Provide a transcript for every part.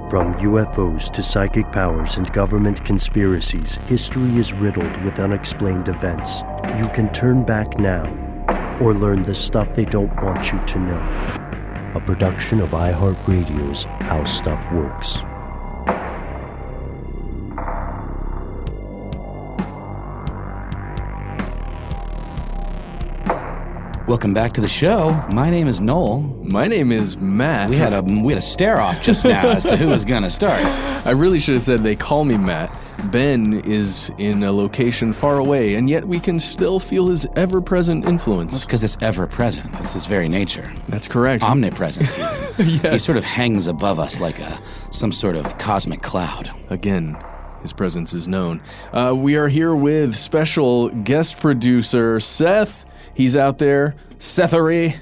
From UFOs to psychic powers and government conspiracies, history is riddled with unexplained events. You can turn back now or learn the stuff they don't want you to know. A production of iHeartRadio's How Stuff Works. Welcome back to the show. My name is Noel. My name is Matt. We had a stare-off just now as to who was going to start. I really should have said they call me Matt. Ben is in a location far away, and yet we can still feel his ever-present influence. That's because it's ever-present. It's his very nature. That's correct. Omnipresent. Yes. He sort of hangs above us like some sort of cosmic cloud. Again, his presence is known. We are here with special guest producer Seth. He's out there, Sethery.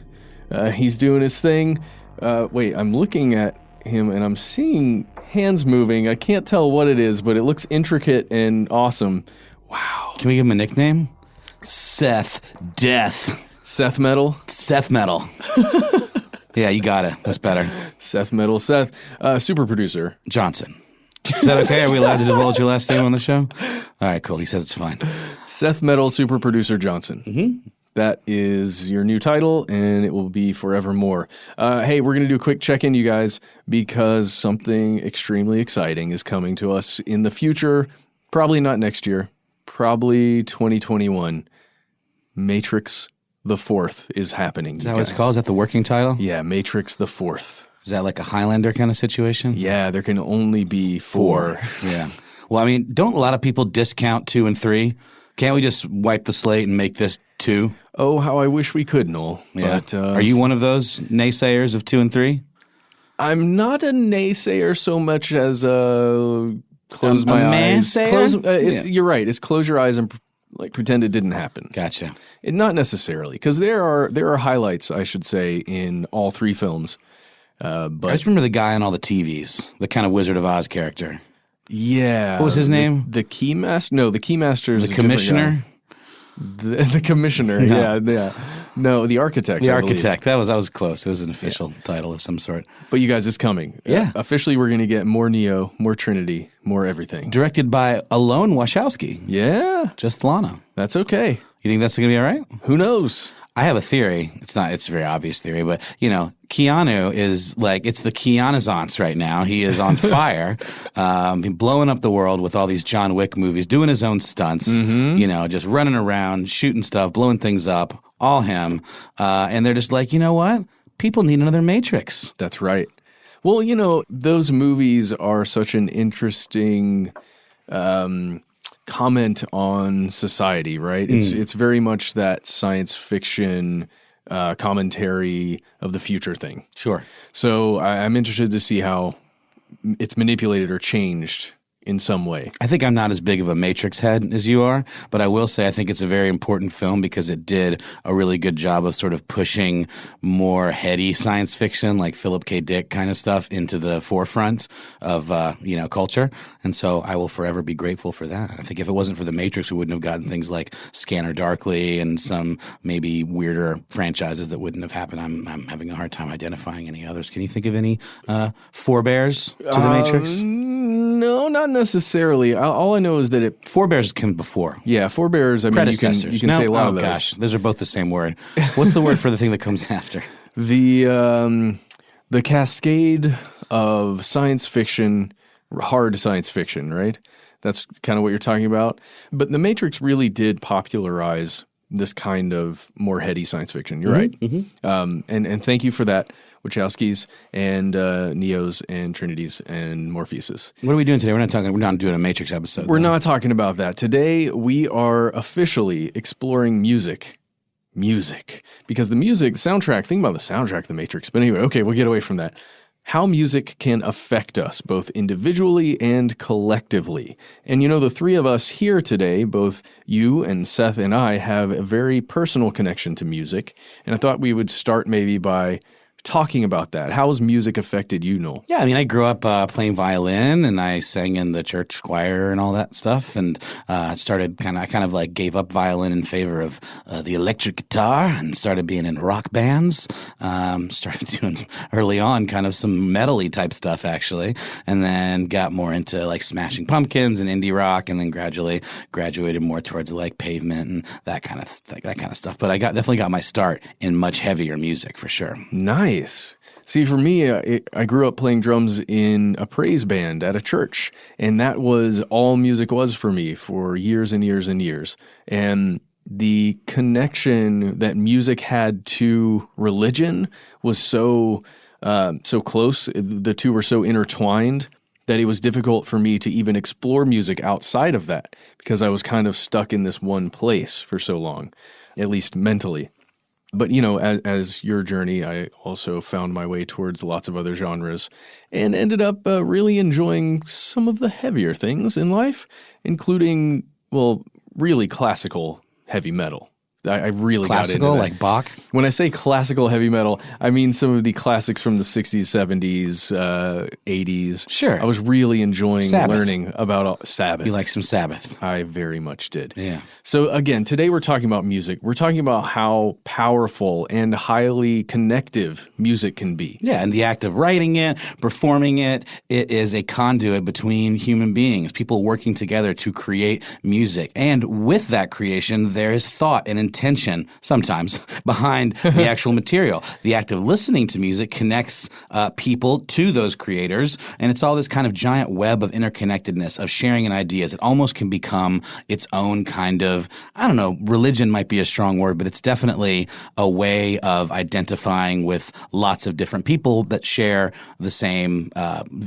He's doing his thing. Wait, I'm looking at him and I'm seeing hands moving. I can't tell what it is, but it looks intricate and awesome. Wow. Can we give him a nickname? Seth Death. Seth Metal? Seth Metal. Yeah, you got it. That's better. Seth Metal. Seth, super producer Johnson. Is that okay? Are we allowed to divulge your last name on the show? All right, cool. He said it's fine. Seth Metal, super producer Johnson. Mm-hmm. That is your new title, and it will be forevermore. Hey, we're going to do a quick check-in, you guys, because something extremely exciting is coming to us in the future. Probably not next year. Probably 2021. Matrix the Fourth is happening. Is that what it's called? Is that the working title? Yeah, Matrix the Fourth. Is that like a Highlander kind of situation? Yeah, there can only be four. Yeah. Well, I mean, don't a lot of people discount 2 and 3? Can't we just wipe the slate and make this 2? Oh, how I wish we could, Noel. Yeah. But, are you one of those naysayers of 2 and 3? I'm not a naysayer so much as close my eyes. You're right. It's close your eyes and pretend it didn't happen. Gotcha. Not necessarily, because there are highlights, I should say, in all 3 films. But I just remember the guy on all the TVs, the kind of Wizard of Oz character. Yeah. What was his name? The Keymaster? No, the Keymaster is the Commissioner. The Commissioner. No. Yeah. No, the Architect. The Architect. That was close. It was an official title of some sort. But you guys, it's coming. Yeah. Officially, we're going to get more Neo, more Trinity, more everything. Directed by Alon Wachowski. Yeah. Just Lana. That's okay. You think that's going to be all right? Who knows? I have a theory. It's a very obvious theory, but, Keanu is it's the Keanuissance right now. He is on fire, blowing up the world with all these John Wick movies, doing his own stunts, just running around, shooting stuff, blowing things up, all him. And they're just like, you know what? People need another Matrix. That's right. Well, those movies are such an interesting comment on society, right? It's very much that science fiction commentary of the future thing. Sure. So I'm interested to see how it's manipulated or changed in some way. I think I'm not as big of a Matrix head as you are, but I will say I think it's a very important film because it did a really good job of sort of pushing more heady science fiction, like Philip K. Dick kind of stuff, into the forefront of culture. And so I will forever be grateful for that. I think if it wasn't for the Matrix, we wouldn't have gotten things like Scanner Darkly and some maybe weirder franchises that wouldn't have happened. I'm having a hard time identifying any others. Can you think of any forebears to the Matrix? No, not necessarily. All I know is that it... Forebears came before. Yeah, forebears, I mean, you can say a lot of those. Oh, gosh. Those are both the same word. What's the word for the thing that comes after? The cascade of science fiction, hard science fiction, right? That's kind of what you're talking about. But The Matrix really did popularize this kind of more heady science fiction. You're right. Mm-hmm. And thank you for that, Wachowskis and Neos and Trinities and Morpheuses. What are we doing today? We're not doing a Matrix episode. We're not talking about that. Today we are officially exploring music. Because the soundtrack, think about the soundtrack of The Matrix. But anyway, okay, we'll get away from that. How music can affect us, both individually and collectively. And the 3 of us here today, both you and Seth and I, have a very personal connection to music. And I thought we would start maybe by talking about that. How has music affected you, Noel? Yeah, I mean, I grew up playing violin, and I sang in the church choir and all that stuff, and I kind of like gave up violin in favor of the electric guitar and started being in rock bands. Started doing early on kind of some metal-y type stuff, actually, and then got more into like Smashing Pumpkins and indie rock, and then gradually graduated more towards like Pavement and that kind of stuff. But I definitely got my start in much heavier music for sure. Nice. See, for me, I grew up playing drums in a praise band at a church, and that was all music was for me for years and years and years. And the connection that music had to religion was so close. The two were so intertwined that it was difficult for me to even explore music outside of that because I was kind of stuck in this one place for so long, at least mentally. But, as your journey, I also found my way towards lots of other genres and ended up really enjoying some of the heavier things in life, including, really classical heavy metal. I really got into that. Classical, like Bach? When I say classical heavy metal, I mean some of the classics from the 60s, 70s, 80s. Sure. I was really enjoying learning about Sabbath. You like some Sabbath? I very much did. Yeah. So again, today we're talking about music. We're talking about how powerful and highly connective music can be. Yeah, and the act of writing it, performing it, it is a conduit between human beings, people working together to create music. And with that creation, there is thought and intention, sometimes, behind the actual material. The act of listening to music connects people to those creators, and it's all this kind of giant web of interconnectedness, of sharing in ideas. It almost can become its own kind of, religion might be a strong word, but it's definitely a way of identifying with lots of different people that share the same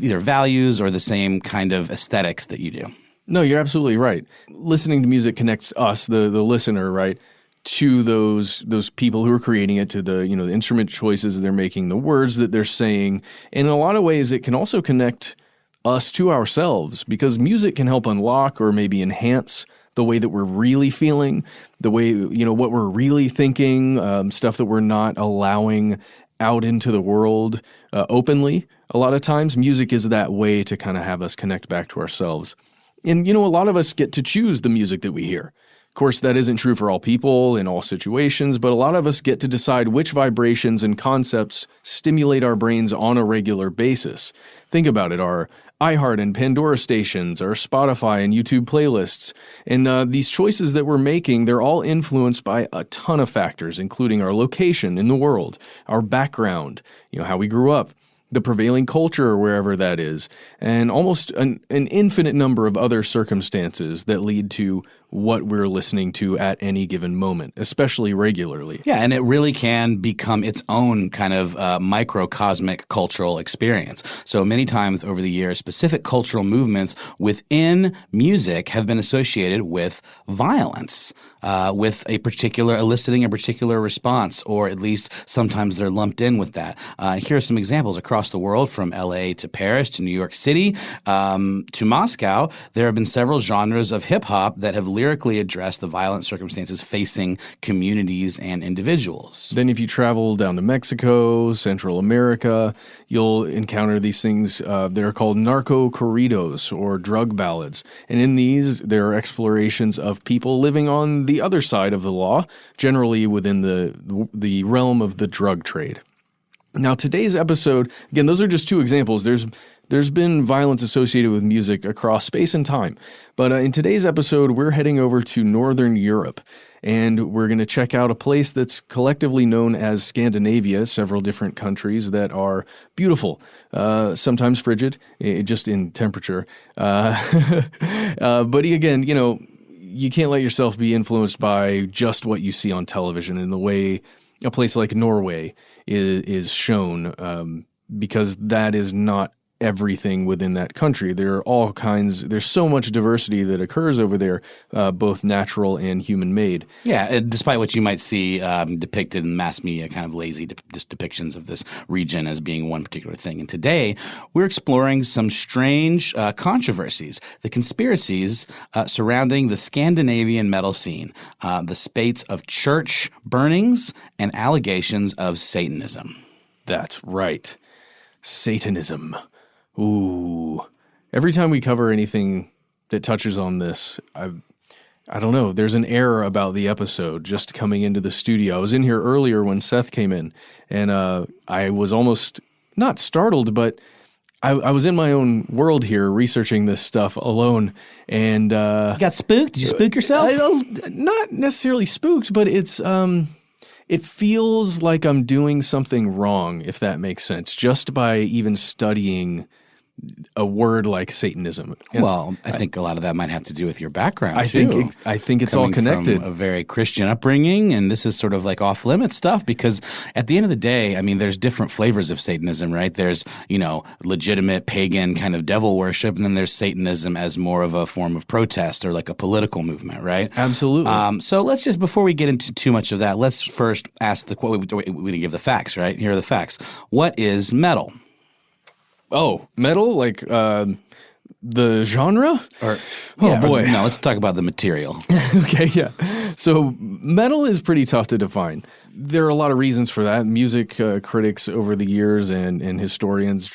either values or the same kind of aesthetics that you do. No, you're absolutely right. Listening to music connects us, the listener, right, to those people who are creating it, to the the instrument choices they're making, the words that they're saying. And in a lot of ways, it can also connect us to ourselves because music can help unlock or maybe enhance the way that we're really feeling, the way, what we're really thinking, stuff that we're not allowing out into the world openly. A lot of times, music is that way to kind of have us connect back to ourselves. And, a lot of us get to choose the music that we hear. Of course, that isn't true for all people in all situations, but a lot of us get to decide which vibrations and concepts stimulate our brains on a regular basis. Think about it, our iHeart and Pandora stations, our Spotify and YouTube playlists. And these choices that we're making, they're all influenced by a ton of factors, including our location in the world, our background, how we grew up, the prevailing culture, wherever that is, and almost an infinite number of other circumstances that lead to what we're listening to at any given moment, especially regularly. Yeah, and it really can become its own kind of microcosmic cultural experience. So many times over the years, specific cultural movements within music have been associated with violence, with eliciting a particular response, or at least sometimes they're lumped in with that. Here are some examples across the world, from LA to Paris to New York City to Moscow. There have been several genres of hip-hop that have lyrically addressed the violent circumstances facing communities and individuals. Then if you travel down to Mexico, Central America, you'll encounter these things that are called narco corridos, or drug ballads. And in these, there are explorations of people living on the other side of the law, generally within the realm of the drug trade. Now, today's episode, again, those are just two examples. There's been violence associated with music across space and time. But in today's episode, we're heading over to Northern Europe, and we're going to check out a place that's collectively known as Scandinavia, several different countries that are beautiful, sometimes frigid, just in temperature. But again, you can't let yourself be influenced by just what you see on television in the way a place like Norway is shown, because that is not everything within that country. There are all kinds, there's so much diversity that occurs over there, both natural and human-made. Yeah, despite what you might see depicted in mass media, kind of lazy depictions of this region as being one particular thing. And today, we're exploring some strange controversies, the conspiracies surrounding the Scandinavian metal scene, the spates of church burnings and allegations of Satanism. That's right. Satanism. Ooh. Every time we cover anything that touches on this, I don't know. There's an air about the episode just coming into the studio. I was in here earlier when Seth came in, and I was almost not startled, but I was in my own world here researching this stuff alone. And you got spooked? Did you spook yourself? Not necessarily spooked, but it feels like I'm doing something wrong, if that makes sense, just by even studying a word like Satanism. And well, I think a lot of that might have to do with your background, I think it's all connected. From a very Christian upbringing, and this is sort of like off-limits stuff because at the end of the day, I mean, there's different flavors of Satanism, right? There's, legitimate pagan kind of devil worship, and then there's Satanism as more of a form of protest or like a political movement, right? Absolutely. So let's just, before we get into too much of that, let's first ask we give the facts, right? Here are the facts. What is metal? Oh, metal? Like the genre? Boy. No, let's talk about the material. Okay, yeah. So metal is pretty tough to define. There are a lot of reasons for that. Music critics over the years and historians,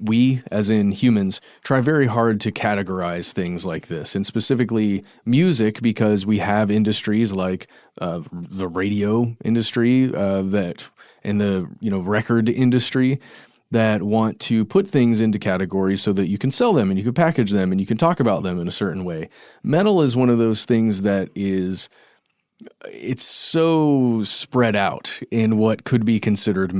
we, as in humans, try very hard to categorize things like this, and specifically music, because we have industries like the radio industry and the record industry that want to put things into categories so that you can sell them and you can package them and you can talk about them in a certain way. Metal is one of those things that it's so spread out in what could be considered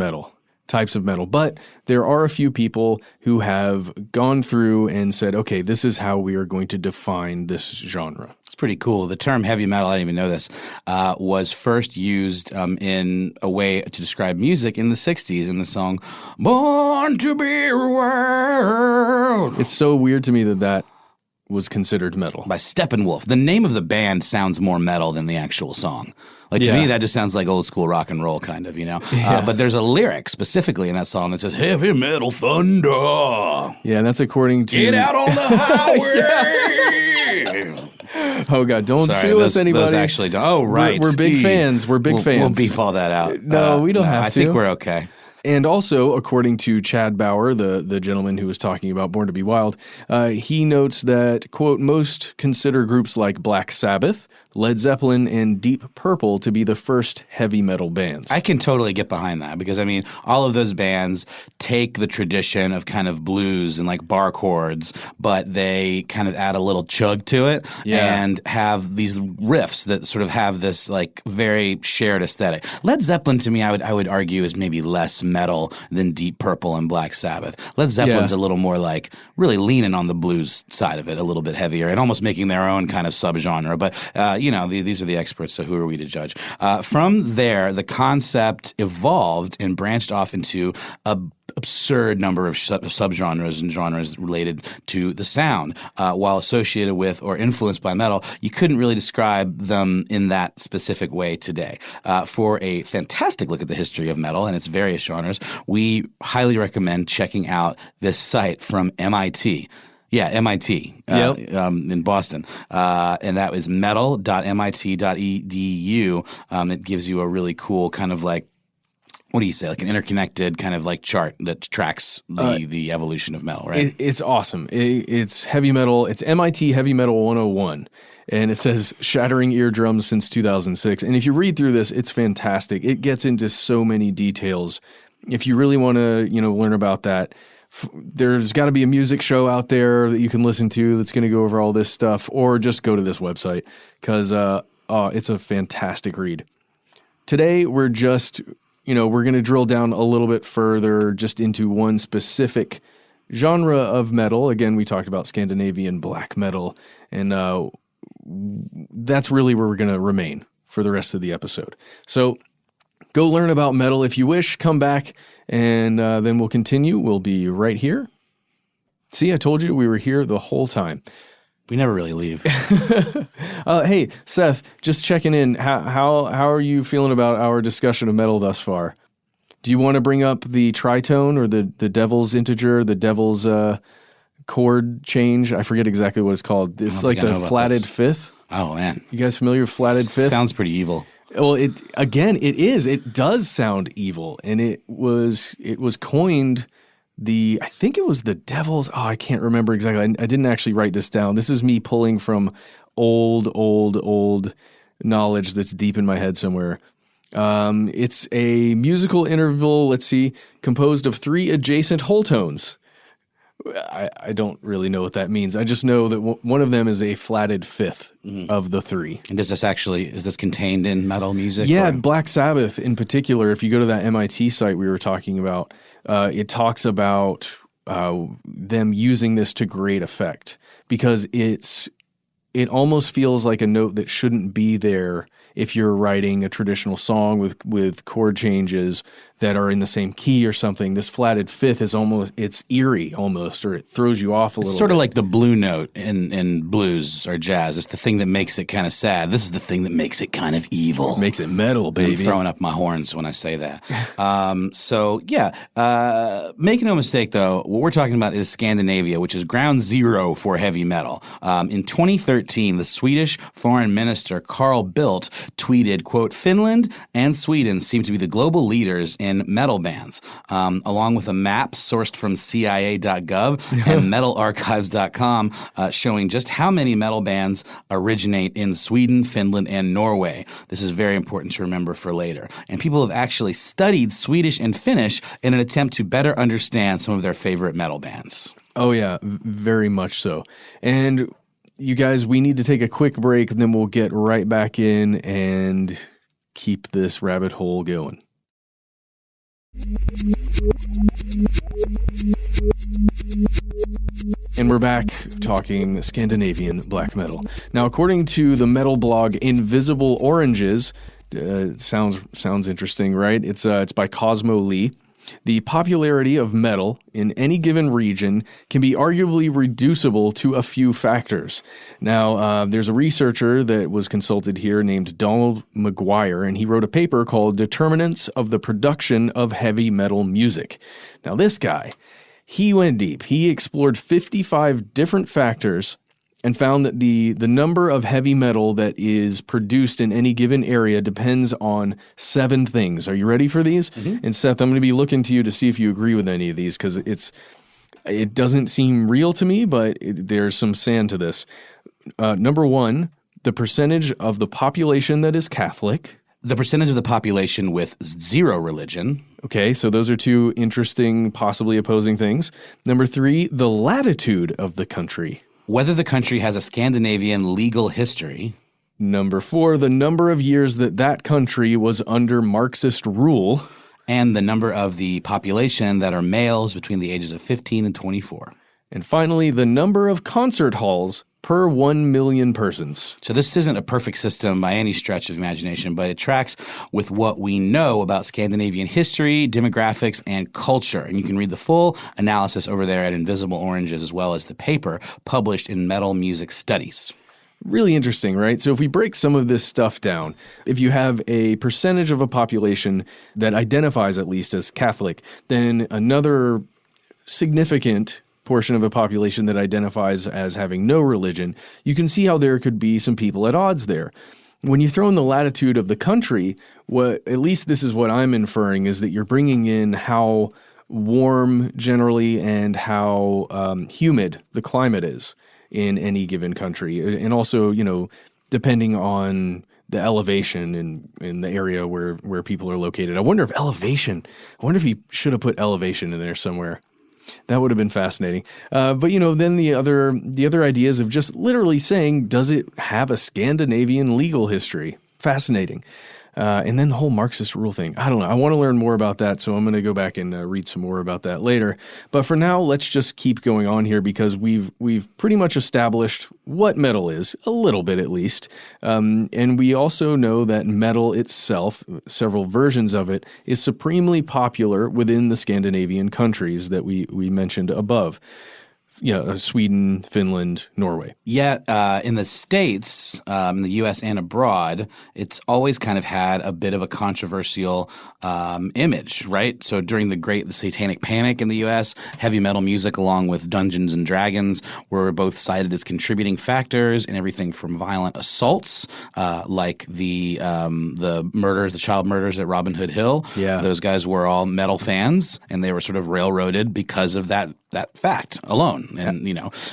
types of metal. But there are a few people who have gone through and said, okay, this is how we are going to define this genre. It's pretty cool. The term heavy metal, I didn't even know this, was first used in a way to describe music in the 60s in the song Born to Be Wild. It's so weird to me that was considered metal. By Steppenwolf. The name of the band sounds more metal than the actual song. Like, to me, that just sounds like old school rock and roll kind of, Yeah. But there's a lyric specifically in that song that says, heavy metal thunder. Yeah, and that's according to... Get out on the highway. Oh, God, don't sue us, anybody. Those actually don't. Oh, right. We're big fans. We're big fans. We'll beep all that out. No, we don't have to. I think we're okay. And also, according to Chad Bauer, the gentleman who was talking about Born to Be Wild, he notes that, quote, most consider groups like Black Sabbath, Led Zeppelin, and Deep Purple to be the first heavy metal bands. I can totally get behind that because, I mean, all of those bands take the tradition of kind of blues and like bar chords, but they kind of add a little chug to it and have these riffs that sort of have this like very shared aesthetic. Led Zeppelin, to me, I would argue is maybe less metal than Deep Purple and Black Sabbath. Led Zeppelin's a little more like really leaning on the blues side of it, a little bit heavier, and almost making their own kind of subgenre. But these are the experts, so who are we to judge? From there, the concept evolved and branched off into a absurd number of subgenres and genres related to the sound. While associated with or influenced by metal, you couldn't really describe them in that specific way today. For a fantastic look at the history of metal and its various genres, we highly recommend checking out this site from MIT. Yeah, MIT in Boston. And that was metal.mit.edu. It gives you a really cool kind of like, what do you say, like an interconnected kind of like chart that tracks the evolution of metal, right? It's awesome. It's heavy metal. It's MIT Heavy Metal 101. And it says shattering eardrums since 2006. And if you read through this, it's fantastic. It gets into so many details. If you really want to, learn about that, there's got to be a music show out there that you can listen to that's going to go over all this stuff, or just go to this website because it's a fantastic read. Today, we're just, we're going to drill down a little bit further just into one specific genre of metal. Again, we talked about Scandinavian black metal, and that's really where we're going to remain for the rest of the episode. So go learn about metal if you wish. Come back, and then we'll continue. We'll be right here. See, I told you we were here the whole time. We never really leave. Hey, Seth, just checking in. How are you feeling about our discussion of metal thus far? Do you want to bring up the tritone or the devil's integer, the devil's chord change? I forget exactly what it's called. It's like the flatted fifth. Oh, man. You guys familiar with flatted fifth? Sounds pretty evil. Well, it is. It does sound evil, and it was coined. I think it was the devil's. Oh, I can't remember exactly. I didn't actually write this down. This is me pulling from old knowledge that's deep in my head somewhere. It's a musical interval. Let's see, composed of 3 adjacent whole tones. I don't really know what that means. I just know that one of them is a flatted fifth of the 3. And is this contained in metal music? Yeah, or? Black Sabbath in particular, if you go to that MIT site we were talking about, it talks about them using this to great effect because it almost feels like a note that shouldn't be there if you're writing a traditional song with chord changes that are in the same key or something. This flatted fifth is it's eerie almost, or it throws you off a little bit. It's sort of like the blue note in blues or jazz. It's the thing that makes it kind of sad. This is the thing that makes it kind of evil. Makes it metal, baby. I'm throwing up my horns when I say that. Make no mistake, though, what we're talking about is Scandinavia, which is ground zero for heavy metal. In 2013, the Swedish foreign minister Carl Bildt tweeted, quote, "Finland and Sweden seem to be the global leaders in metal bands," along with a map sourced from CIA.gov and metalarchives.com showing just how many metal bands originate in Sweden, Finland, and Norway. This is very important to remember for later. And people have actually studied Swedish and Finnish in an attempt to better understand some of their favorite metal bands. Oh, yeah, very much so. And you guys, we need to take a quick break, and then we'll get right back in and keep this rabbit hole going. And we're back talking Scandinavian black metal. Now, according to the metal blog Invisible Oranges, sounds interesting, right? It's by Cosmo Lee. The popularity of metal in any given region can be arguably reducible to a few factors. Now, there's a researcher that was consulted here named Donald McGuire, and he wrote a paper called Determinants of the Production of Heavy Metal Music. Now, this guy, he went deep. He explored 55 different factors and found that the number of heavy metal that is produced in any given area depends on 7 things. Are you ready for these? Mm-hmm. And Seth, I'm going to be looking to you to see if you agree with any of these, because it doesn't seem real to me, but there's some sand to this. Number 1, the percentage of the population that is Catholic. The percentage of the population with 0 religion. Okay, so those are 2 interesting, possibly opposing things. Number 3, the latitude of the country. Whether the country has a Scandinavian legal history. Number 4, the number of years that country was under Marxist rule. And the number of the population that are males between the ages of 15 and 24. And finally, the number of concert halls per 1 million persons. So this isn't a perfect system by any stretch of imagination, but it tracks with what we know about Scandinavian history, demographics, and culture. And you can read the full analysis over there at Invisible Oranges, as well as the paper published in Metal Music Studies. Really interesting, right? So if we break some of this stuff down, if you have a percentage of a population that identifies at least as Catholic, then another significant portion of a population that identifies as having no religion, you can see how there could be some people at odds there. When you throw in the latitude of the country, at least this is what I'm inferring, is that you're bringing in how warm generally and how humid the climate is in any given country. And also, depending on the elevation in the area where people are located. I wonder if he should have put elevation in there somewhere. That would have been fascinating. But then the other ideas of just literally saying, does it have a Scandinavian legal history? Fascinating. And then the whole Marxist rule thing. I don't know. I want to learn more about that, so I'm going to go back and read some more about that later. But for now, let's just keep going on here because we've pretty much established what metal is, a little bit at least. And we also know that metal itself, several versions of it, is supremely popular within the Scandinavian countries that we mentioned above. Sweden, Finland, Norway. Yeah, in the States, in the U.S. and abroad, it's always kind of had a bit of a controversial image, right? So during the Satanic Panic in the U.S., heavy metal music along with Dungeons and Dragons were both cited as contributing factors in everything from violent assaults, like the murders, the child murders at Robin Hood Hill. Yeah. Those guys were all metal fans, and they were sort of railroaded because of that fact alone. And,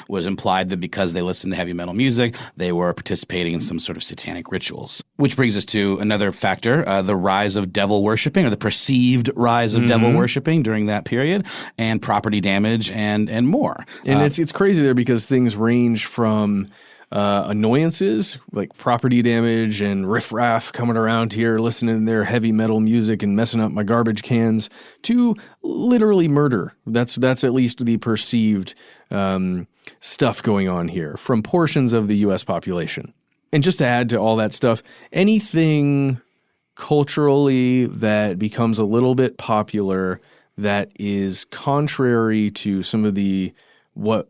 was implied that because they listened to heavy metal music, they were participating in some sort of satanic rituals. Which brings us to another factor, the rise of devil worshiping, or the perceived rise of devil worshiping during that period, and property damage and more. And it's crazy there because things range from annoyances like property damage and riffraff coming around here listening to their heavy metal music and messing up my garbage cans to literally murder. That's at least the perceived stuff going on here from portions of the U.S. population. And just to add to all that stuff, anything culturally that becomes a little bit popular that is contrary to some of what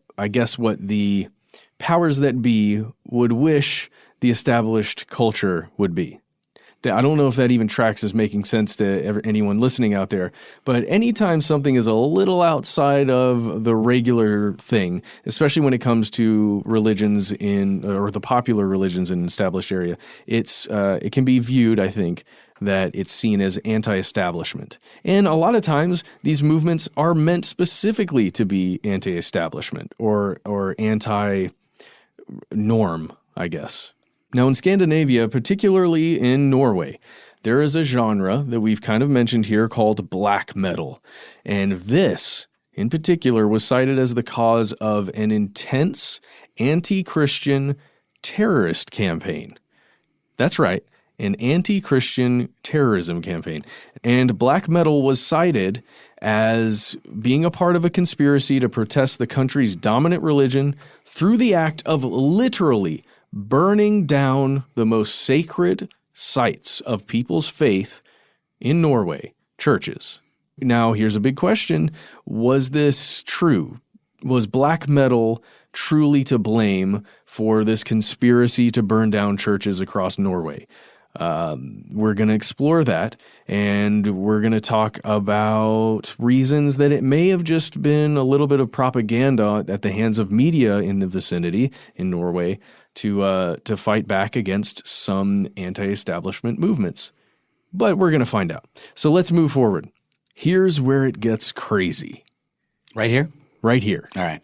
the powers that be would wish the established culture would be. I don't know if that even tracks as making sense to anyone listening out there, but anytime something is a little outside of the regular thing, especially when it comes to religions or the popular religions in an established area, it can be viewed, I think, that it's seen as anti-establishment. And a lot of times, these movements are meant specifically to be anti-establishment or anti-norm, I guess. Now, in Scandinavia, particularly in Norway, there is a genre that we've kind of mentioned here called black metal. And this, in particular, was cited as the cause of an intense anti-Christian terrorist campaign. That's right, an anti-Christian terrorism campaign. And black metal was cited as being a part of a conspiracy to protest the country's dominant religion through the act of literally burning down the most sacred sites of people's faith in Norway, churches. Now, here's a big question. Was this true? Was black metal truly to blame for this conspiracy to burn down churches across Norway? We're going to explore that, and we're going to talk about reasons that it may have just been a little bit of propaganda at the hands of media in the vicinity in Norway to fight back against some anti-establishment movements. But we're going to find out. So let's move forward. Here's where it gets crazy. Right here? Right here. All right.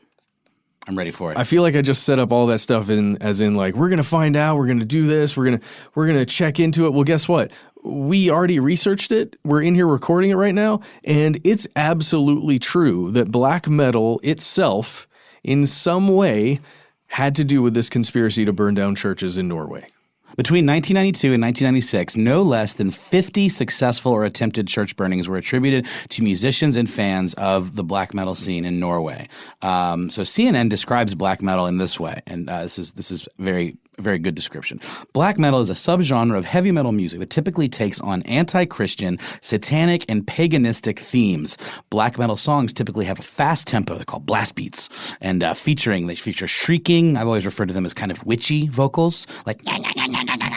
I'm ready for it. I feel like I just set up all that stuff as in like, we're going to find out, we're going to do this, we're going to check into it. Well, guess what? We already researched it. We're in here recording it right now, and it's absolutely true that black metal itself in some way had to do with this conspiracy to burn down churches in Norway. Between 1992 and 1996, no less than 50 successful or attempted church burnings were attributed to musicians and fans of the black metal scene in Norway. So CNN describes black metal in this way, and this is very good description. Black metal is a subgenre of heavy metal music that typically takes on anti-Christian, satanic, and paganistic themes. Black metal songs typically have a fast tempo. They're called blast beats, and they feature shrieking. I've always referred to them as kind of witchy vocals, like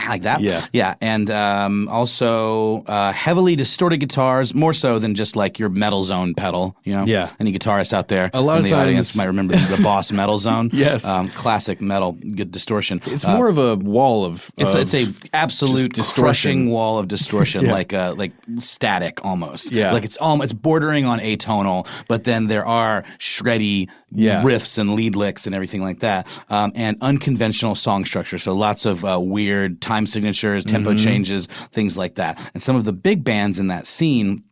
like that. Yeah, and also heavily distorted guitars, more so than just like your Metal Zone pedal. Yeah. Any guitarists out there a lot in of the times, audience might remember the Boss Metal Zone. Yes, classic metal, good distortion. It's more of a wall of it's a absolute crushing wall of distortion, Yeah. like static almost. Yeah. Like it's bordering on atonal, but then there are shreddy riffs and lead licks and everything like that, and unconventional song structure. So lots of weird time signatures, tempo changes, things like that. And some of the big bands in that scene.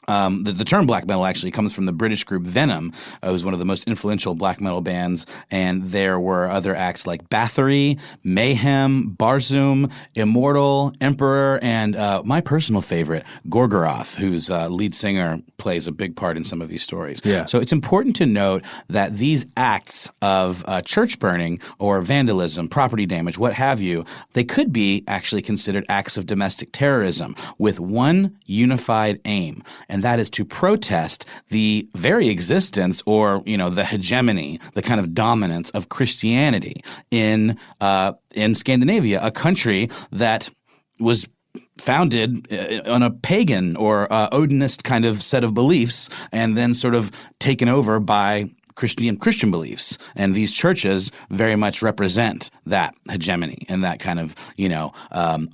The term black metal actually comes from the British group Venom, who's one of the most influential black metal bands, and there were other acts like Bathory, Mayhem, Barzoom, Immortal, Emperor, and my personal favorite, Gorgoroth, whose lead singer plays a big part in some of these stories. Yeah. So it's important to note that these acts of church burning or vandalism, property damage, what have you, they could be actually considered acts of domestic terrorism with one unified aim, and and that is to protest the very existence or, the hegemony, the kind of dominance of Christianity in Scandinavia, a country that was founded on a pagan or Odinist kind of set of beliefs and then sort of taken over by Christian beliefs. And these churches very much represent that hegemony and that kind of,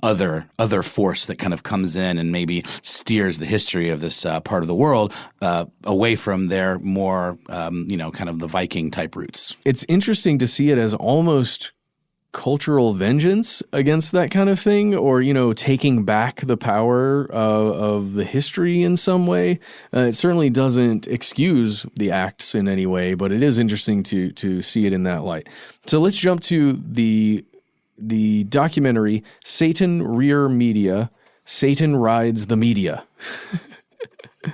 other force that kind of comes in and maybe steers the history of this part of the world away from their more, kind of the Viking type roots. It's interesting to see it as almost cultural vengeance against that kind of thing, or, taking back the power of the history in some way. It certainly doesn't excuse the acts in any way, but it is interesting to see it in that light. So let's jump to the documentary Satan Rear Media, Satan Rides the Media.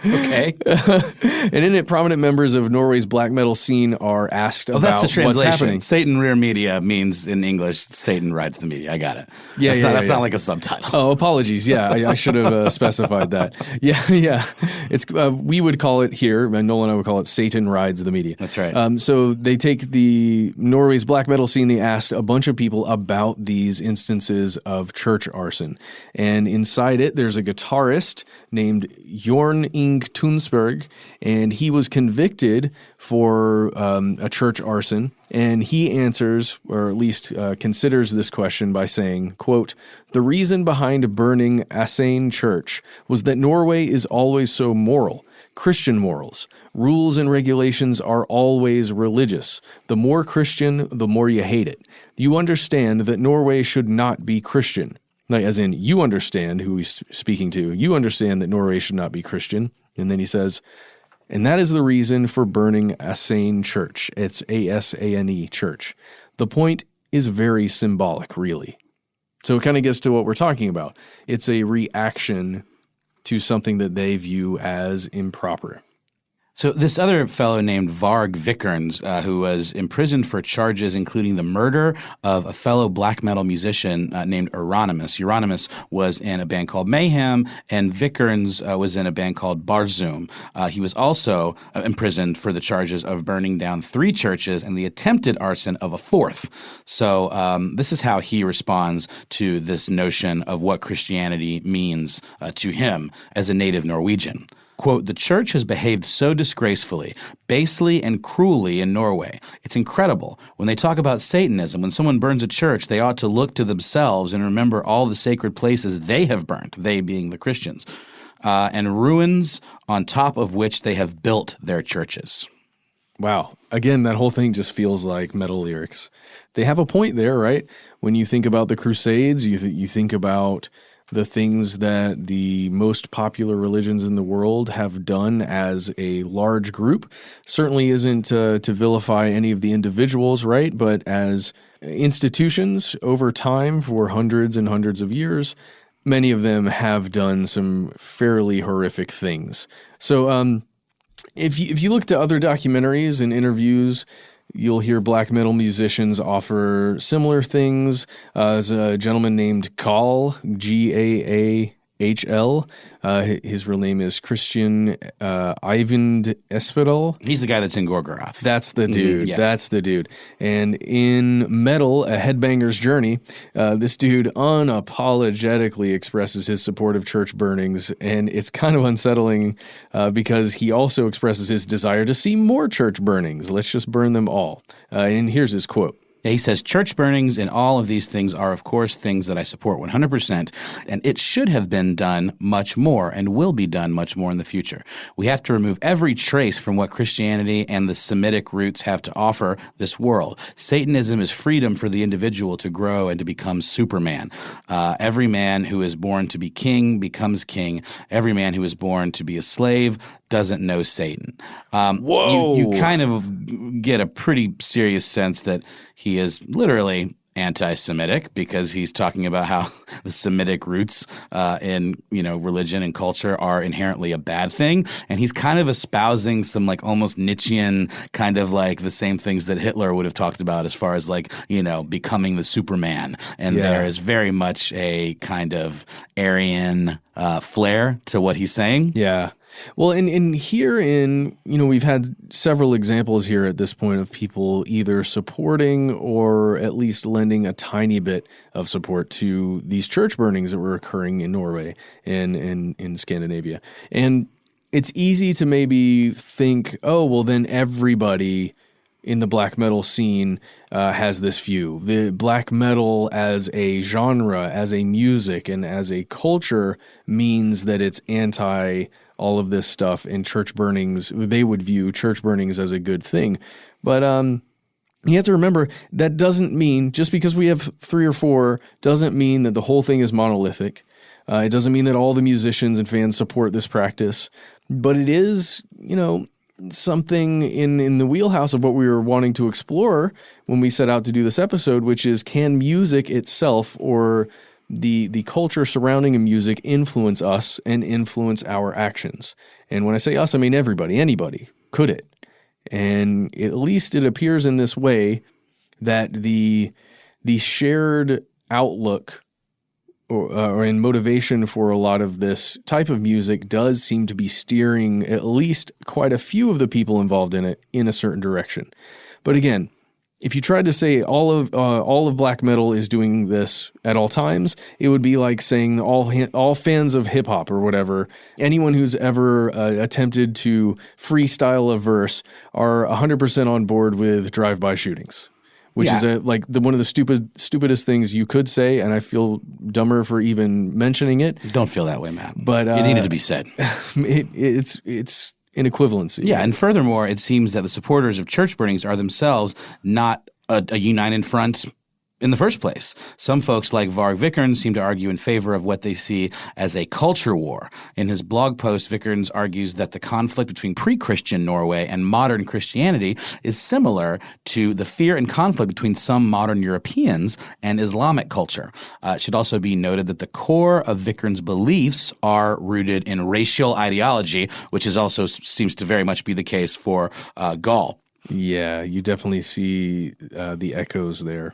Okay. And in it, prominent members of Norway's black metal scene are asked about that's the translation. What's happening. Satan Rear Media means in English, Satan rides the media. I got it. That's not like a subtitle. Oh, apologies. Yeah, I should have specified that. Yeah. It's we would call it here, and Noel and I would call it Satan Rides the Media. That's right. So they take the Norway's black metal scene, they asked a bunch of people about these instances of church arson. And inside it, there's a guitarist named Jorn Ing Tunsberg, and he was convicted for a church arson. And he answers, or at least considers this question by saying, quote, "The reason behind burning Asane Church was that Norway is always so moral. Christian morals. Rules and regulations are always religious. The more Christian, the more you hate it. You understand that Norway should not be Christian." Like, as in, you understand who he's speaking to. You understand that Norway should not be Christian. And then he says, "And that is the reason for burning Asane Church." It's Asane Church. The point is very symbolic, really. So it kind of gets to what we're talking about. It's a reaction to something that they view as improper. So this other fellow named Varg Vikernes, who was imprisoned for charges including the murder of a fellow black metal musician named Euronymous. Euronymous was in a band called Mayhem, and Vikernes was in a band called Barzum. He was also imprisoned for the charges of burning down 3 churches and the attempted arson of a 4th. So this is how he responds to this notion of what Christianity means to him as a native Norwegian. Quote, "The church has behaved so disgracefully, basely and cruelly in Norway. It's incredible. When they talk about Satanism, when someone burns a church, they ought to look to themselves and remember all the sacred places they have burnt, they being the Christians, and ruins on top of which they have built their churches." Wow. Again, that whole thing just feels like metal lyrics. They have a point there, right? When you think about the Crusades, you think about the things that the most popular religions in the world have done as a large group. Certainly isn't to vilify any of the individuals, right? But as institutions over time for hundreds and hundreds of years, many of them have done some fairly horrific things. So if you look to other documentaries and interviews, you'll hear black metal musicians offer similar things. There's a gentleman named Gahl, Gahl. His real name is Christian Eyvind Espedal. He's the guy that's in Gorgoroth. That's the dude. Yeah. That's the dude. And in Metal, A Headbanger's Journey, this dude unapologetically expresses his support of church burnings, and it's kind of unsettling because he also expresses his desire to see more church burnings. Let's just burn them all. And here's his quote. He says, "Church burnings and all of these things are, of course, things that I support 100%, and it should have been done much more and will be done much more in the future. We have to remove every trace from what Christianity and the Semitic roots have to offer this world. Satanism is freedom for the individual to grow and to become Superman. Every man who is born to be king becomes king. Every man who is born to be a slave doesn't know Satan." Whoa! You kind of get a pretty serious sense that he is literally anti-Semitic because he's talking about how the Semitic roots in religion and culture are inherently a bad thing, and he's kind of espousing some like almost Nietzschean kind of like the same things that Hitler would have talked about as far as like becoming the Superman, and there is very much a kind of Aryan flair to what he's saying. Yeah. Well, and here we've had several examples here at this point of people either supporting or at least lending a tiny bit of support to these church burnings that were occurring in Norway and in Scandinavia. And it's easy to maybe think, oh, well, then everybody in the black metal scene has this view. The black metal as a genre, as a music, and as a culture means that it's anti all of this stuff, and church burnings, they would view church burnings as a good thing. But you have to remember, that doesn't mean, just because we have 3 or 4, doesn't mean that the whole thing is monolithic. It doesn't mean that all the musicians and fans support this practice. But it is, something in the wheelhouse of what we were wanting to explore when we set out to do this episode, which is, can music itself or the culture surrounding a music influence us and influence our actions? And when I say us, I mean everybody, anybody. Could it? And at least it appears in this way that the shared outlook or in motivation for a lot of this type of music does seem to be steering at least quite a few of the people involved in it in a certain direction. But again, if you tried to say all of black metal is doing this at all times, it would be like saying all fans of hip hop or whatever, anyone who's ever attempted to freestyle a verse are 100% on board with drive-by shootings. Which is one of the stupidest things you could say, and I feel dumber for even mentioning it. Don't feel that way, Matt. But it needed to be said. It's an equivalency. Yeah, and furthermore, it seems that the supporters of church burnings are themselves not a united front in the first place. Some folks like Varg Vikernes seem to argue in favor of what they see as a culture war. In his blog post, Vikernes argues that the conflict between pre-Christian Norway and modern Christianity is similar to the fear and conflict between some modern Europeans and Islamic culture. It should also be noted that the core of Vikernes' beliefs are rooted in racial ideology, which is also seems to very much be the case for Gall. Yeah, you definitely see the echoes there.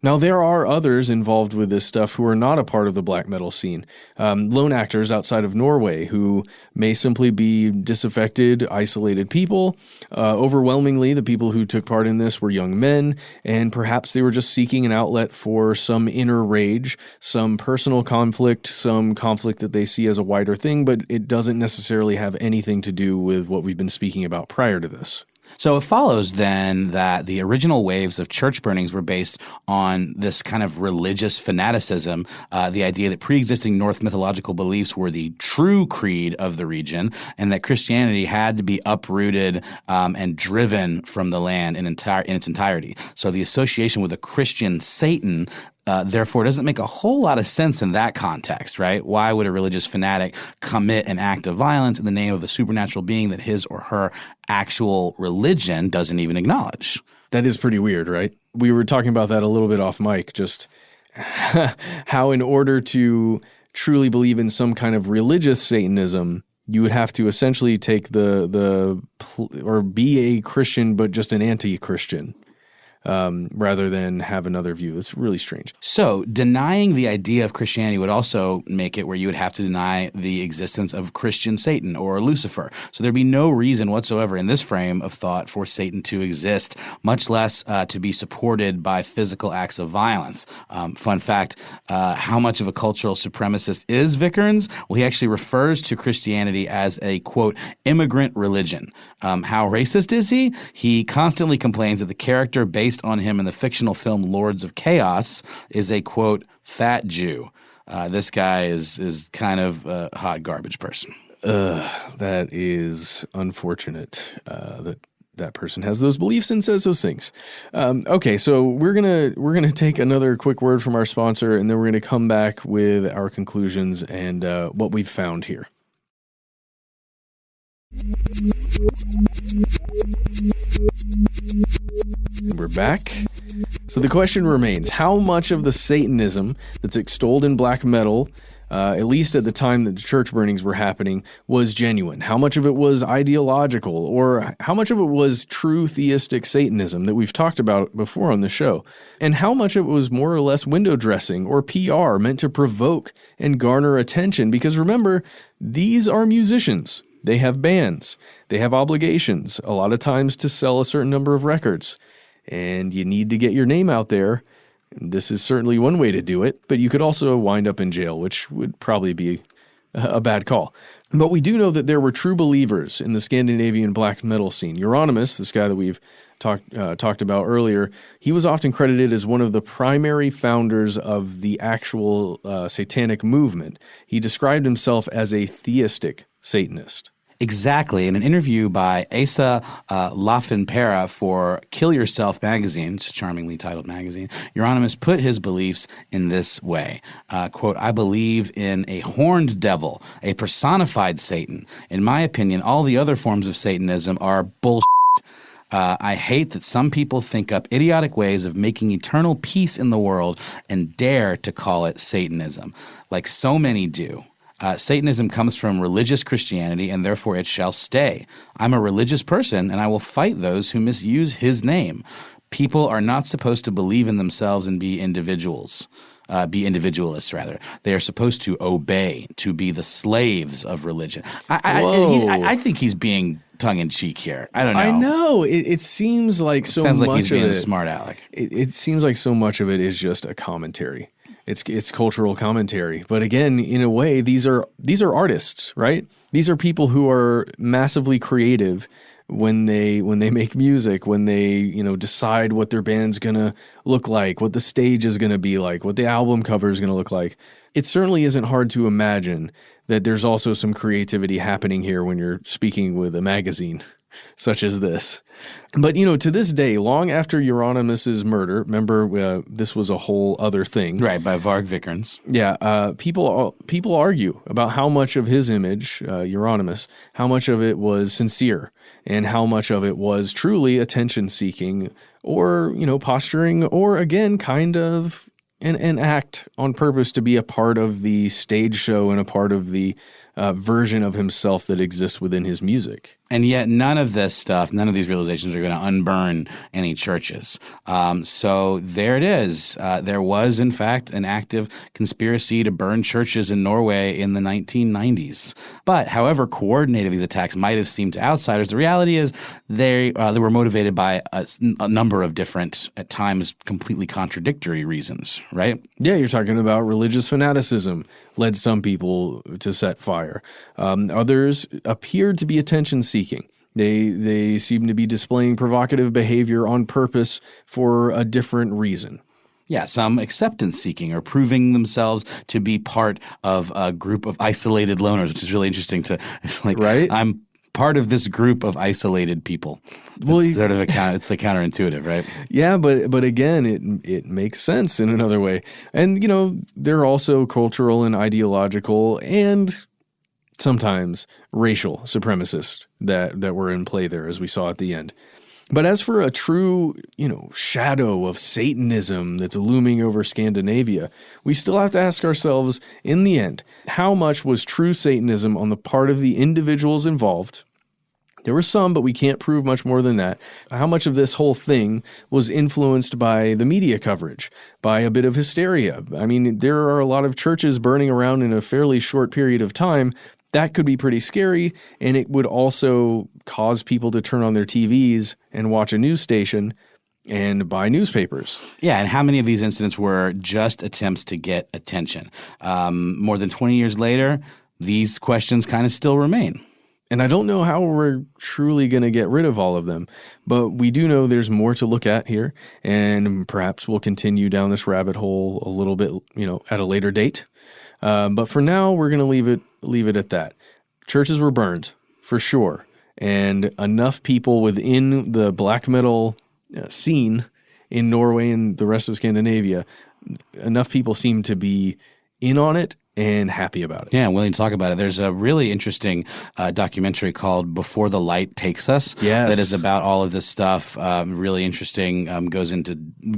Now, there are others involved with this stuff who are not a part of the black metal scene. Lone actors outside of Norway who may simply be disaffected, isolated people. Overwhelmingly, the people who took part in this were young men, and perhaps they were just seeking an outlet for some inner rage, some personal conflict, some conflict that they see as a wider thing, but it doesn't necessarily have anything to do with what we've been speaking about prior to this. So it follows then that the original waves of church burnings were based on this kind of religious fanaticism, the idea that pre-existing Norse mythological beliefs were the true creed of the region, and that Christianity had to be uprooted and driven from the land in its entirety. So the association with a Christian Satan therefore, it doesn't make a whole lot of sense in that context, right? Why would a religious fanatic commit an act of violence in the name of a supernatural being that his or her actual religion doesn't even acknowledge? That is pretty weird, right? We were talking about that a little bit off mic, just how in order to truly believe in some kind of religious Satanism, you would have to essentially take or be a Christian, but just an anti-Christian. Rather than have another view. It's really strange. So denying the idea of Christianity would also make it where you would have to deny the existence of Christian Satan or Lucifer. So there'd be no reason whatsoever in this frame of thought for Satan to exist, much less to be supported by physical acts of violence. Fun fact, how much of a cultural supremacist is Vikernes? Well, he actually refers to Christianity as a, quote, immigrant religion. How racist is he? He constantly complains that the character based on him in the fictional film Lords of Chaos is a, quote, fat Jew. This guy is kind of a hot garbage person. That is unfortunate that person has those beliefs and says those things. Okay, so we're gonna take another quick word from our sponsor, and then we're gonna come back with our conclusions and what we've found here. We're back. So the question remains, how much of the Satanism that's extolled in black metal, at least at the time that the church burnings were happening, was genuine? How much of it was ideological, or how much of it was true theistic Satanism that we've talked about before on the show? And how much of it was more or less window dressing or PR meant to provoke and garner attention? Because remember, these are musicians. They have bands. They have obligations, a lot of times to sell a certain number of records. And you need to get your name out there. This is certainly one way to do it, but you could also wind up in jail, which would probably be a bad call. But we do know that there were true believers in the Scandinavian black metal scene. Euronymous, this guy that we've talked about earlier, he was often credited as one of the primary founders of the actual satanic movement. He described himself as a theistic Satanist. Exactly. In an interview by Asa Laffenpera for Kill Yourself magazine, it's a charmingly titled magazine, Euronymous put his beliefs in this way. Quote, I believe in a horned devil, a personified Satan. In my opinion, all the other forms of Satanism are bullshit. I hate that some people think up idiotic ways of making eternal peace in the world and dare to call it Satanism, like so many do. Satanism comes from religious Christianity, and therefore it shall stay. I'm a religious person, and I will fight those who misuse his name. People are not supposed to believe in themselves and be individualists, rather. They are supposed to obey, to be the slaves of religion. I think he's being tongue-in-cheek here. I don't know. I know. It seems like so much of it. Sounds like he's being a smart aleck. It seems like so much of it is just a commentary. It's cultural commentary. But again, in a way, these are artists, right? These are people who are massively creative when they make music, when they, decide what their band's going to look like, what the stage is going to be like, what the album cover is going to look like. It certainly isn't hard to imagine that there's also some creativity happening here when you're speaking with a magazine such as this. But, to this day, long after Euronymous' murder, remember, this was a whole other thing. Right, by Varg Vikernes. Yeah, people argue about how much of his image, Euronymous, how much of it was sincere and how much of it was truly attention-seeking or, posturing or, again, kind of an act on purpose to be a part of the stage show and a part of the version of himself that exists within his music. And yet none of this stuff, none of these realizations are going to unburn any churches. So there it is. There was, in fact, an active conspiracy to burn churches in Norway in the 1990s. But however coordinated these attacks might have seemed to outsiders, the reality is they were motivated by a number of different, at times, completely contradictory reasons, right? Yeah, you're talking about religious fanaticism led some people to set fire. Others appeared to be attention-seeking. They seem to be displaying provocative behavior on purpose for a different reason. Yeah, some acceptance-seeking or proving themselves to be part of a group of isolated loners, which is really interesting right? I'm part of this group of isolated people. Well, it's sort of it's like counterintuitive, right? Yeah, but again, it makes sense in another way. And, they're also cultural and ideological and sometimes racial supremacists that were in play there, as we saw at the end. But as for a true, shadow of Satanism that's looming over Scandinavia, we still have to ask ourselves, in the end, how much was true Satanism on the part of the individuals involved? There were some, but we can't prove much more than that. How much of this whole thing was influenced by the media coverage, by a bit of hysteria? I mean, there are a lot of churches burning around in a fairly short period of time. That could be pretty scary, and it would also cause people to turn on their TVs and watch a news station and buy newspapers. Yeah, and how many of these incidents were just attempts to get attention? More than 20 years later, these questions kind of still remain. And I don't know how we're truly going to get rid of all of them, but we do know there's more to look at here, and perhaps we'll continue down this rabbit hole a little bit, at a later date. But for now, we're going to leave it at that. Churches were burned, for sure, and enough people within the black metal scene in Norway and the rest of Scandinavia, enough people seem to be in on it and happy about it. Yeah, willing to talk about it. There's a really interesting documentary called Before the Light Takes Us. Yes. That is about all of this stuff. Really interesting. Goes into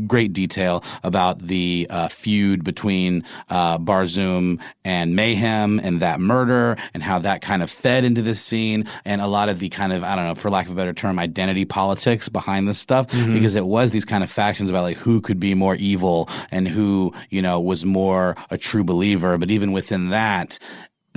great detail about the feud between Barzum and Mayhem and that murder and how that kind of fed into this scene and a lot of the kind of, I don't know, for lack of a better term, identity politics behind this stuff, because it was these kind of factions about like who could be more evil and who, was more a true believer. But even within that,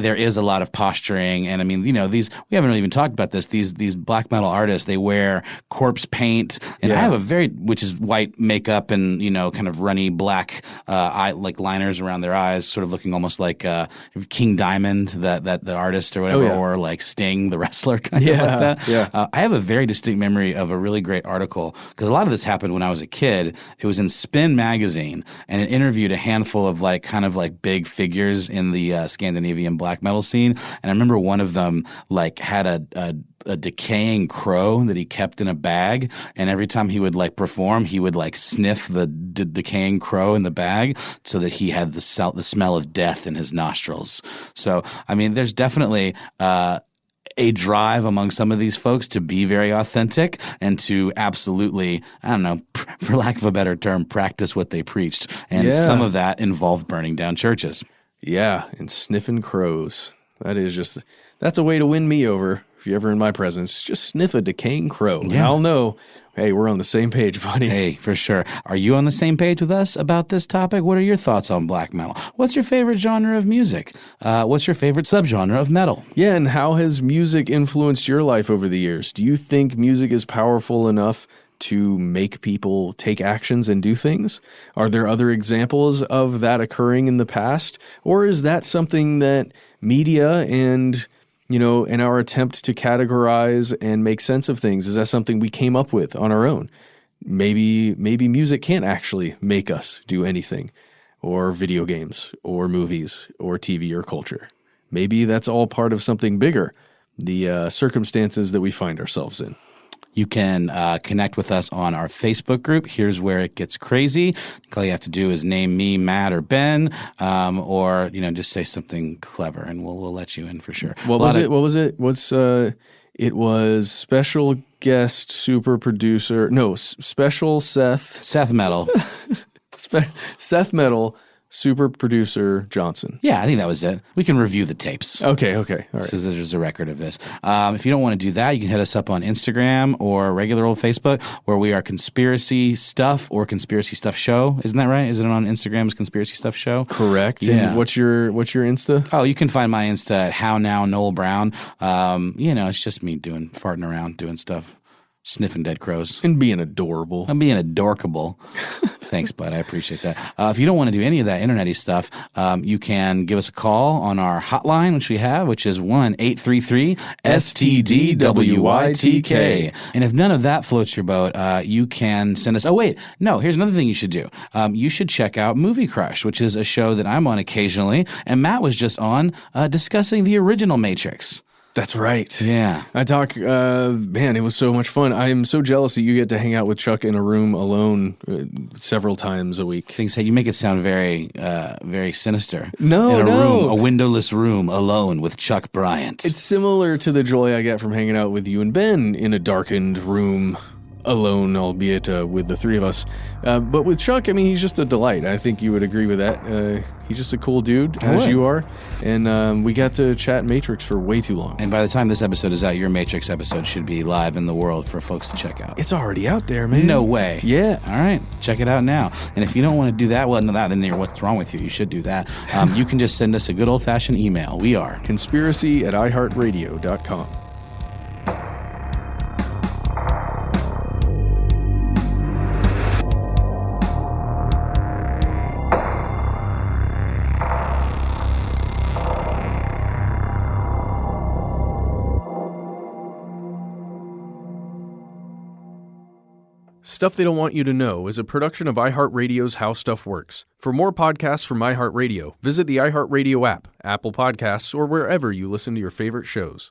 there is a lot of posturing. And I mean, we haven't really even talked about this. These black metal artists, they wear corpse paint, and I have which is white makeup and, kind of runny black like liners around their eyes, sort of looking almost like King Diamond, that the artist or whatever, or like Sting, the wrestler, kind of like that. Yeah. I have a very distinct memory of a really great article, because a lot of this happened when I was a kid. It was in Spin magazine, and it interviewed a handful of kind of big figures in the Scandinavian black metal scene. And I remember one of them had a decaying crow that he kept in a bag, and every time he would perform, he would sniff the decaying crow in the bag so that he had the smell of death in his nostrils. So, I mean, there's definitely a drive among some of these folks to be very authentic and to absolutely, I don't know, for lack of a better term, practice what they preached. And some of that involved burning down churches. Yeah, and sniffing crows. That's a way to win me over. If you're ever in my presence, just sniff a decaying crow. Yeah. And I'll know, hey, we're on the same page, buddy. Hey, for sure. Are you on the same page with us about this topic? What are your thoughts on black metal? What's your favorite genre of music? What's your favorite subgenre of metal? Yeah, and how has music influenced your life over the years? Do you think music is powerful enough to make people take actions and do things? Are there other examples of that occurring in the past? Or is that something that media and in our attempt to categorize and make sense of things, is that something we came up with on our own? Maybe music can't actually make us do anything, or video games, or movies, or TV, or culture. Maybe that's all part of something bigger, the circumstances that we find ourselves in. You can connect with us on our Facebook group. Here's where it gets crazy. All you have to do is name me, Matt, or Ben, or just say something clever, and we'll let you in for sure. What was it? It was special guest super producer. No, special Seth Metal. Seth Metal. Super producer Johnson. Yeah, I think that was it. We can review the tapes. Okay. All right. So there's a record of this. If you don't want to do that, you can hit us up on Instagram or regular old Facebook, where we are Conspiracy Stuff or Conspiracy Stuff Show. Isn't that right? Is it on Instagram as Conspiracy Stuff Show? Correct. Yeah. And what's your Insta? Oh, you can find my Insta at How Now Noel Brown. It's just me farting around, doing stuff. Sniffing dead crows. And being adorable. I'm being adorkable. Thanks, bud. I appreciate that. If you don't want to do any of that internet-y stuff, you can give us a call on our hotline, which we have, which is 1-833-STDWYTK. And if none of that floats your boat, you can send us... Oh, wait. No, here's another thing you should do. You should check out Movie Crush, which is a show that I'm on occasionally, and Matt was just on discussing the original Matrix. That's right. Yeah. I talk, man, it was so much fun. I am so jealous that you get to hang out with Chuck in a room alone several times a week. Things you make it sound very, very sinister. No, room, a windowless room alone with Chuck Bryant. It's similar to the joy I get from hanging out with you and Ben in a darkened room alone, albeit with the three of us. But with Chuck, I mean, he's just a delight. I think you would agree with that. He's just a cool dude, as you are. And we got to chat Matrix for way too long. And by the time this episode is out, your Matrix episode should be live in the world for folks to check out. It's already out there, man. No way. Yeah. All right. Check it out now. And if you don't want to do that, well, no, then what's wrong with you? You should do that. You can just send us a good old-fashioned email. We are conspiracy@iHeartRadio.com. Stuff They Don't Want You to Know is a production of iHeartRadio's How Stuff Works. For more podcasts from iHeartRadio, visit the iHeartRadio app, Apple Podcasts, or wherever you listen to your favorite shows.